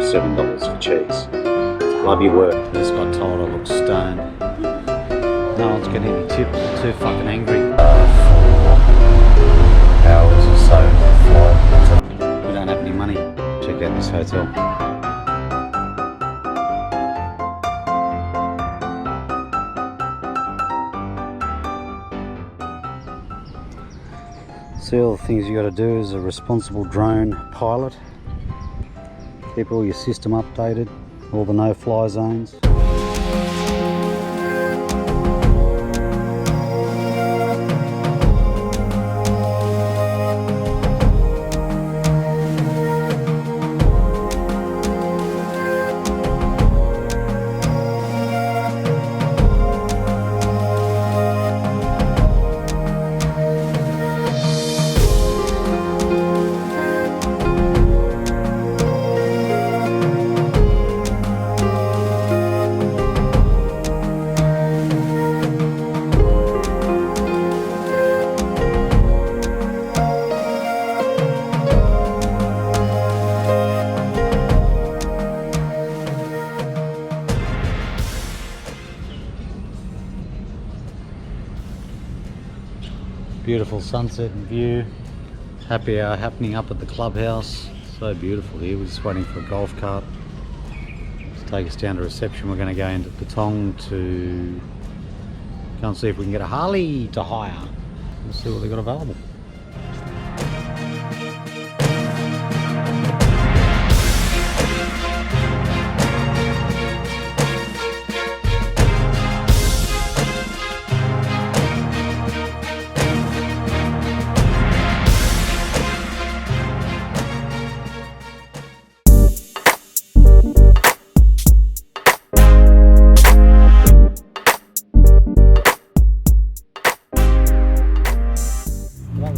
$7 for cheese. Love your work. This guy told I look stoned. No one's getting any tips. They're too fucking angry. 4 hours or so flight. We don't have any money. Check out this hotel. See, all the things you got to do as a responsible drone pilot. Keep all your system updated, all the no-fly zones. Beautiful sunset and view. Happy hour happening up at the clubhouse. So beautiful here. We're just waiting for a golf cart to take us down to reception. We're going to go into Patong to go and see if we can get a Harley to hire. We'll see what they've got available.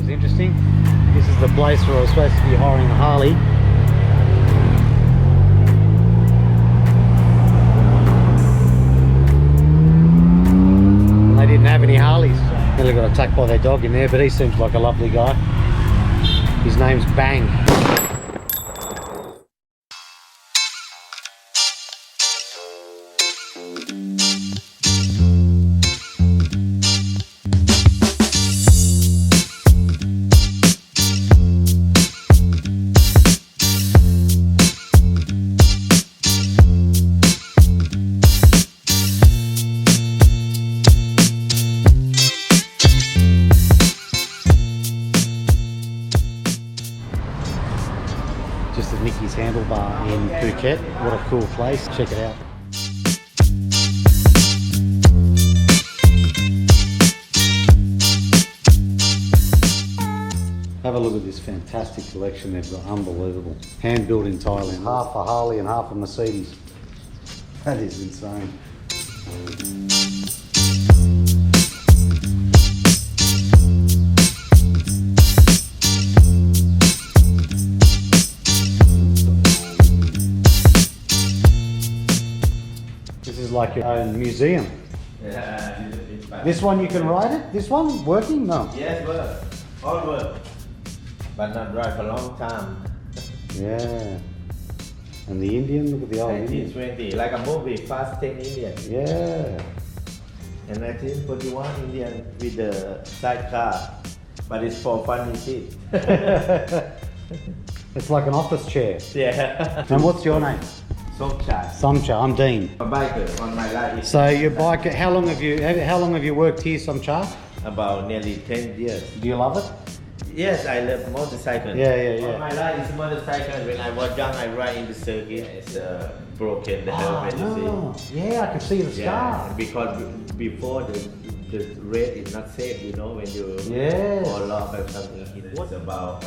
Interesting. This is the place where I was supposed to be hiring a Harley. And they didn't have any Harleys. Nearly got attacked by their dog in there, but he seems like a lovely guy. His name's Bang. Just at Nicky's Handlebar in Phuket. What a cool place. Check it out. Have a look at this fantastic collection they've got. Unbelievable. Hand built in Thailand. Half a Harley and half a Mercedes. That is insane. This is like your own museum. Yeah, This one you can ride it? This one working? No. yes, work. All work. But not drive for a long time. Yeah. And the Indian, look at the old Indian. 1920, like a movie, Fast 10 Indian. Yeah. And 1941 Indian with the sidecar. But it's for funny shit. It's like an office chair. Yeah. And what's your name? Somchai. Samcha, I'm Dean. A biker on my life. So your bike, how long have you worked here, Samcha? About nearly 10 years. Do you love it? Yes, I love motorcycle. Yeah. On my life is motorcycle. When I was young, I ride in the circuit. It's broken the helmet, you see. Yeah, I can see the Yeah, scar. because before the race is not safe, you know, when you Yeah. fall off or something. It's about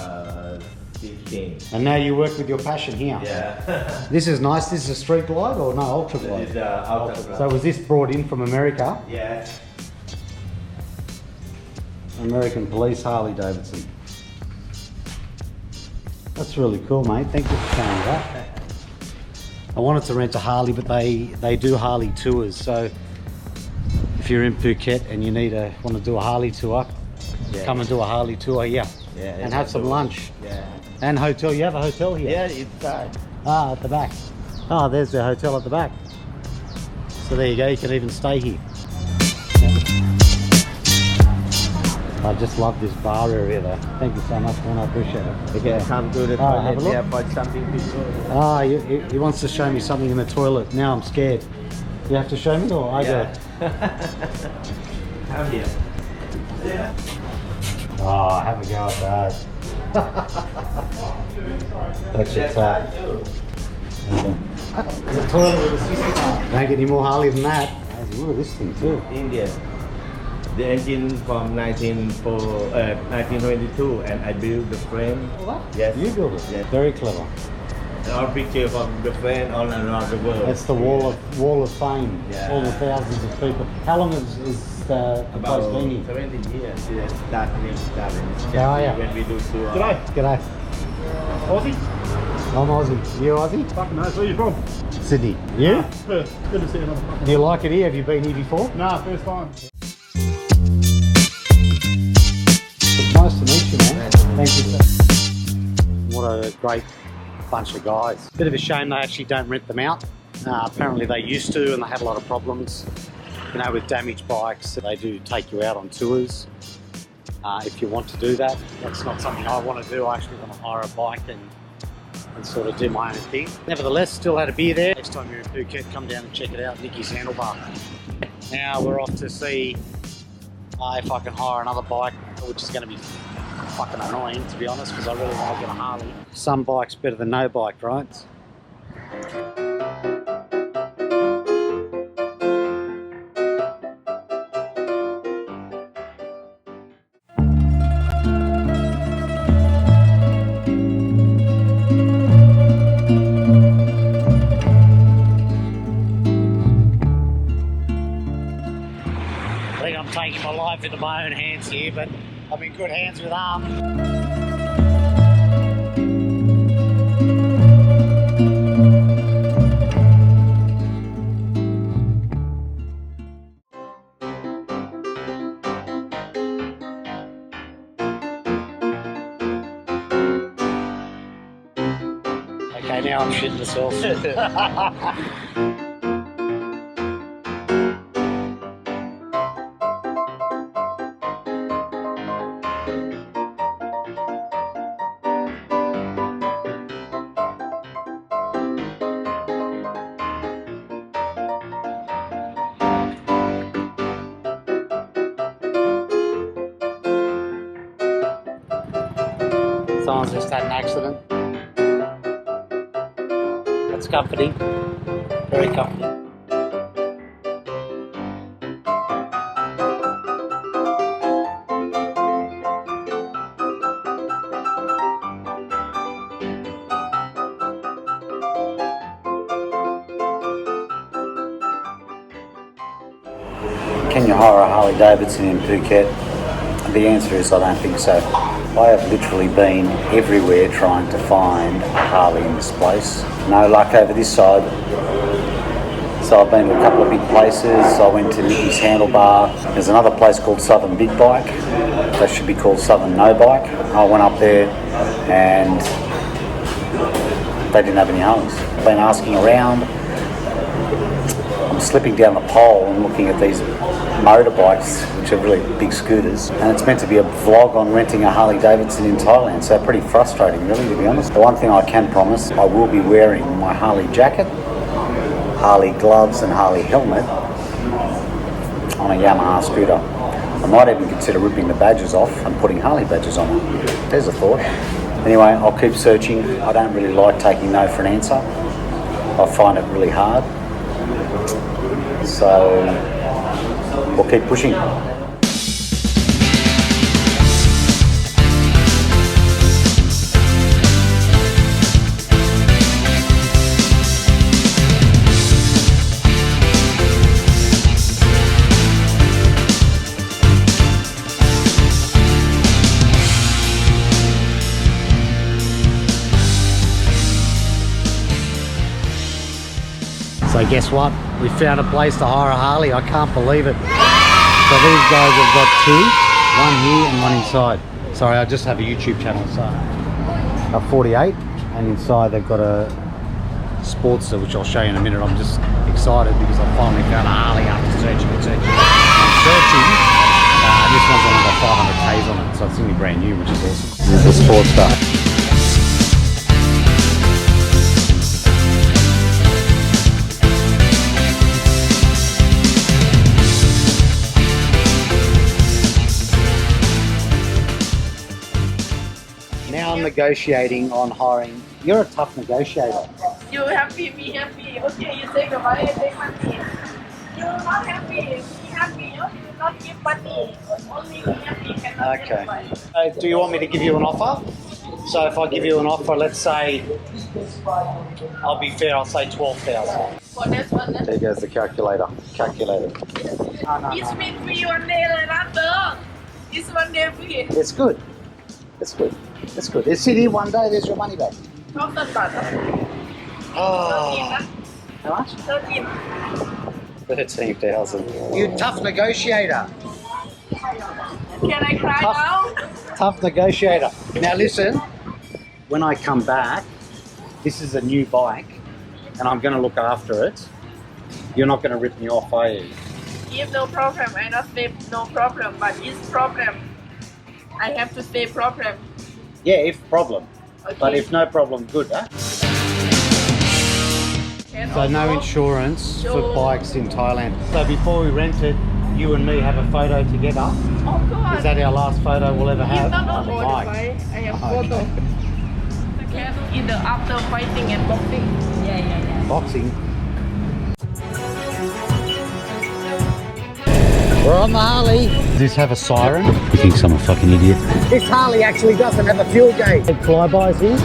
15. And now you work with your passion here. Yeah. This is nice. This is a street glide or no, ultra glide? It's outer. So was this brought in from America? Yeah. American Police Harley Davidson. That's really cool, mate. Thank you for showing that. I wanted to rent a Harley, but they do Harley tours. So if you're in Phuket and you want to do a Harley tour, come and do a Harley tour here. Yeah. And have some lunch. Yeah. And hotel. You have a hotel here? Yeah, inside. Ah, at the back. Oh, there's the hotel at the back. So there you go, you can even stay here. I just love this bar area though. Thank you so much, man, I appreciate it. Okay, come to the Oh, have a toilet look. here for something to do. Ah, he wants to show me something in the toilet. Now I'm scared. You have to show me or I go? Come here. Oh, have a go at that. That's your tap. There's a toilet with a system. Don't get any more Harley than that. Look at this thing too. India. The engine from 1922 and I built the frame. Yes. You built it? Yes. Very clever. All picture from the frame all around the world. That's the wall of fame. Yeah. All the thousands of people. How long is the place About been here? 70 years. Yes. Starting. How are ya? When we do tour. G'day. Aussie? I'm Aussie. You Aussie? Fucking knows where you from? Sydney. You? Perth. Good to see another fucking. Do you like it here? Have you been here before? Nah, first time. It's nice to meet you, man. Thank you. What a great bunch of guys. Bit of a shame they actually don't rent them out. Apparently they used to, and they had a lot of problems. You know, with damaged bikes, they do take you out on tours. If you want to do that, that's not something I want to do. I actually want to hire a bike and sort of do my own thing. Nevertheless, still had a beer there. Next time you're in Phuket, come down and check it out, Nicky's Handlebar. Now we're off to see if I can hire another bike, which is going to be fucking annoying, to be honest, because I really want to get a Harley. Some bike's better than no bike, right? I think I'm taking my life into my own hands here, but I'm in good hands with Arm. Okay, now I'm shitting myself. Someone's just had an accident. That's comforting. Very comforting. Can you hire a Harley Davidson in Phuket? The answer is I don't think so. I have literally been everywhere trying to find a Harley in this place. No luck over this side. So I've been to a couple of big places. I went to Nicky's Handlebar. There's another place called Southern Big Bike. That should be called Southern No Bike. I went up there and they didn't have any Harleys. I've been asking around. I'm slipping down the pole and looking at these motorbikes, which are really big scooters, and it's meant to be a vlog on renting a Harley Davidson in Thailand, so pretty frustrating really, to be honest. The one thing I can promise, I will be wearing my Harley jacket, Harley gloves and Harley helmet on a Yamaha scooter. I might even consider ripping the badges off and putting Harley badges on it. There's a thought. Anyway, I'll keep searching. I don't really like taking no for an answer. I find it really hard. So we'll keep pushing. So guess what? We found a place to hire a Harley. I can't believe it. So these guys have got two, one here and one inside. Sorry, I just have a YouTube channel, so a 48, and inside they've got a Sportster, which I'll show you in a minute. I'm just excited because I finally found a Harley after searching and searching. I'm searching. This one's on about 500 Ks on it, so it's going to be brand new, which is awesome. This is the Sportster. Now I'm negotiating on hiring. You're a tough negotiator. You happy, be happy. Okay, you take the money, take money. You not happy, be happy. You not give money. Only be happy, cannot Okay. get money. Do you want me to give you an offer? So if I give you an offer, let's say, I'll be fair, I'll say 12,000. For this one, There goes the calculator. Calculator. it's been free one day like that, though. It's one day free. It's good. It's good. It's good. It's sit here one day, there's your money back. 12 baht. 13 Oh,นะ how much? 13. 13,000. You tough negotiator. Can I cry Tough. now? Tough negotiator. Now listen, when I come back, this is a new bike and I'm going to look after it. You're not going to rip me off, are you? If no problem, I not say no problem, but it's problem. I have to say problem. Yeah, if problem. Okay. But if no problem, good, huh? And So no also- insurance for Sure. bikes in Thailand. So before we rent it, you and me have a photo together. Of course. Is that our last photo we'll ever have? It's not on the all bike? I have Okay. photo. You can in the after fighting and boxing. Yeah. Boxing. We're on the Harley. Does this have a siren? He thinks I'm a fucking idiot. This Harley actually doesn't have a fuel gauge. Flybys here.